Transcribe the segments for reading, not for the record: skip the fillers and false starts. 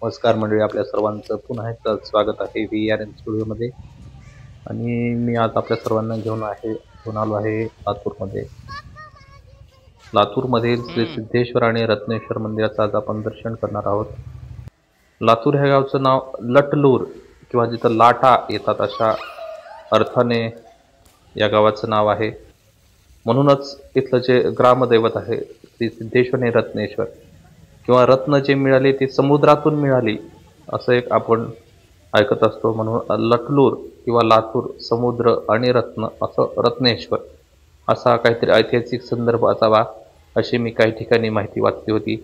नमस्कार मंडळी, आपल्या सर्वांचं पुन्हा एकदा स्वागत आहे VRN स्टुडिओमध्ये. आणि मी आज आपल्या सर्वांना घेऊन आलो आहे लातूरमध्ये. लातूरमधील श्री सिद्धेश्वर आणि रत्नेश्वर मंदिराचं आज आपण दर्शन करणार आहोत. लातूर ह्या गावचं नाव लटलूर किंवा जिथं लाटा येतात अशा अर्थाने या गावाचं नाव आहे. म्हणूनच इथलं जे ग्रामदैवत आहे श्री सिद्धेश्वर आणि रत्नेश्वर किंवा रत्न जे मिळाले ते समुद्रातून मिळाली असं एक आपण ऐकत असतो. म्हणून लटलूर किंवा लातूर समुद्र आणि रत्न असं रत्नेश्वर असा काहीतरी ऐतिहासिक संदर्भ असावा अशी मी काही ठिकाणी माहिती वाचली होती.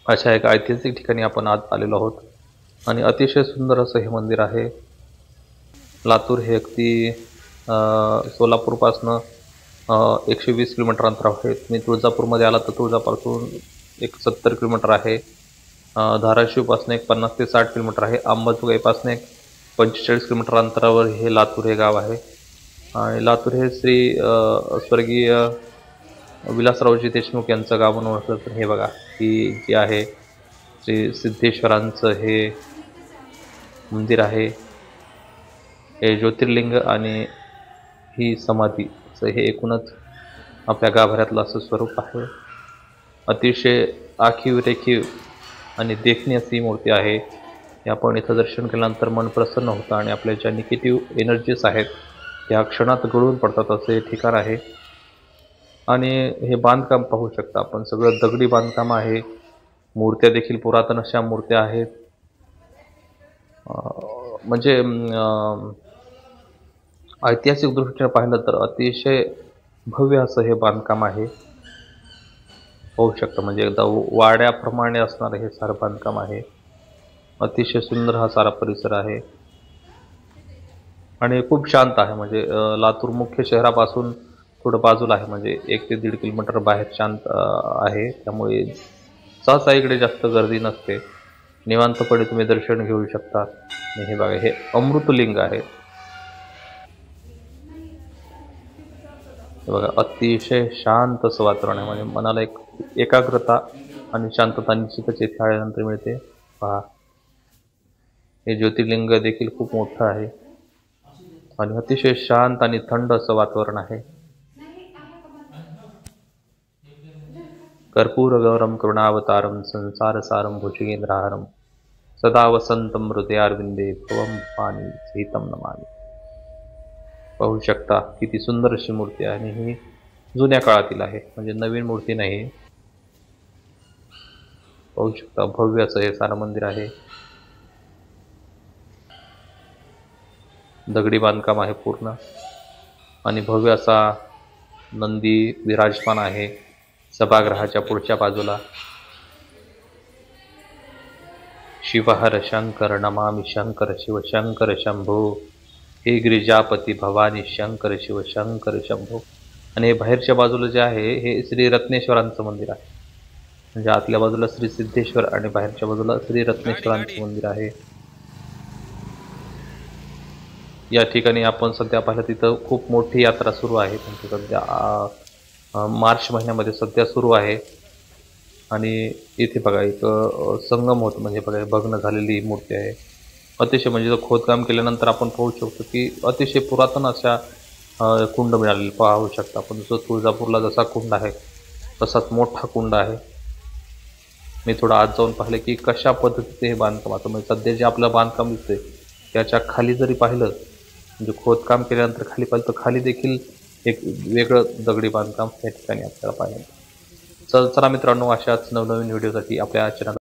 अशा एका ऐतिहासिक ठिकाणी आपण आज आलेलो आहोत आणि अतिशय सुंदर असं हे मंदिर आहे. लातूर हे अगदी सोलापूरपासनं 120 किलोमीटर अंतरावर आहे. तुम्ही तुळजापूरमध्ये आला तर तुळजापासून एक 70 किलोमीटर आहे. धाराशिवपासून एक 50 ते 60 किलोमीटर आहे. अंबाजोगाईपासून एक 45 किलोमीटर अंतरावर हे लातूर हे गाव आहे. आणि लातूर हे श्री स्वर्गीय विलासरावजी देशमुख यांचं गाव म्हणून ओळखलं. तर हे बघा, ही जी आहे श्री सिद्धेश्वरांचं हे मंदिर आहे. हे ज्योतिर्लिंग आणि ही समाधीचं हे एकूणच आपल्या गाभाऱ्यातलं असं स्वरूप आहे. अतिशय आखीव रेखीव आणि देखणी अशी मूर्ती आहे. हे आपण इथं दर्शन केल्यानंतर मन प्रसन्न होतं आणि आपल्या ज्या निगेटिव्ह एनर्जीज आहेत त्या क्षणात गळून पडतात असे ठिकाण आहे. आणि हे बांधकाम पाहू शकता आपण, सगळं दगडी बांधकाम आहे. मूर्त्या देखील पुरातन अशा मूर्त्या आहेत. म्हणजे ऐतिहासिक दृष्टीने पाहिलं तर अतिशय भव्य असं हे बांधकाम आहे. पाहू शकता, म्हणजे एकदा वाड्याप्रमाणे असणारं हे सारं बांधकाम आहे. अतिशय सुंदर हा सारा परिसर आहे आणि खूप शांत आहे. म्हणजे लातूर मुख्य शहरापासून थोडं बाजूला आहे, म्हणजे 1 ते 1.5 किलोमीटर बाहेर शांत आहे. त्यामुळे सहसा इकडे जास्त गर्दी नसते. निवांतपणे तुम्ही दर्शन घेऊ शकता. हे बघा, हे अमृतलिंग आहे. बघा, अतिशय शांत असं वातावरण आहे. म्हणजे मनाला एक एकाग्रता आणि शांतता निश्चितच येथे आल्यानंतर मिळते. पहा, हे ज्योतिर्लिंग देखील खूप मोठं आहे आणि अतिशय शांत आणि थंड असं वातावरण आहे. कर्पूर गौरम करुणावतारम संसार सारम भुजगेंद्रहारम सदा वसंतम हृदयारविंदे भवम पाणी सहितम नमामि. पाहू शकता किती सुंदर अशी मूर्ती आहे आणि ही जुन्या काळातील आहे, म्हणजे नवीन मूर्ती नाही. पाहू शकता भव्य असं हे सारं मंदिर आहे. दगडी बांधकाम आहे पूर्ण आणि भव्य असा नंदी विराजमान आहे सभागृहाच्या पुढच्या बाजूला. शिवहर शंकर नमामि शंकर शिव शंकर शंभो हे गिरिजापती भवानी शंकर शिव शंकर शंभो. आणि हे बाहेरच्या बाजूला जे आहे हे श्री रत्नेश्वरांचं मंदिर आहे. म्हणजे आतल्या बाजूला श्री सिद्धेश्वर आणि बाहेरच्या बाजूला श्री रत्नेश्वरांचं मंदिर आहे. या ठिकाणी आपण सध्या पाहिलं तिथं खूप मोठी यात्रा सुरू आहे. म्हणजे सध्या मार्च महिन्यामध्ये सध्या सुरू आहे. आणि इथे बघा एक संगम होत, म्हणजे बघा भग्न झालेली मूर्ती आहे. अतिशय म्हणजे खोदकाम केल्यानंतर आपण पाहू शकतो की अतिशय पुरातन अशा कुंड मिळालेली पाहू शकता आपण. जसं तुळजापूरला जसा कुंड आहे तसाच मोठा कुंड आहे. मी थोडं आत जाऊन पाहिलं की कशा पद्धतीचे हे बांधकाम आता, म्हणजे सध्या जे आपलं बांधकाम दिसतंय त्याच्या खाली जरी पाहिलं, म्हणजे खोदकाम केल्यानंतर खाली पाहिलं तर खाली देखील एक वेगळं दगडी बांधकाम या ठिकाणी आपल्याला पाहिलं. चला मित्रांनो, अशाच नवनवीन व्हिडिओसाठी आपल्या चॅनल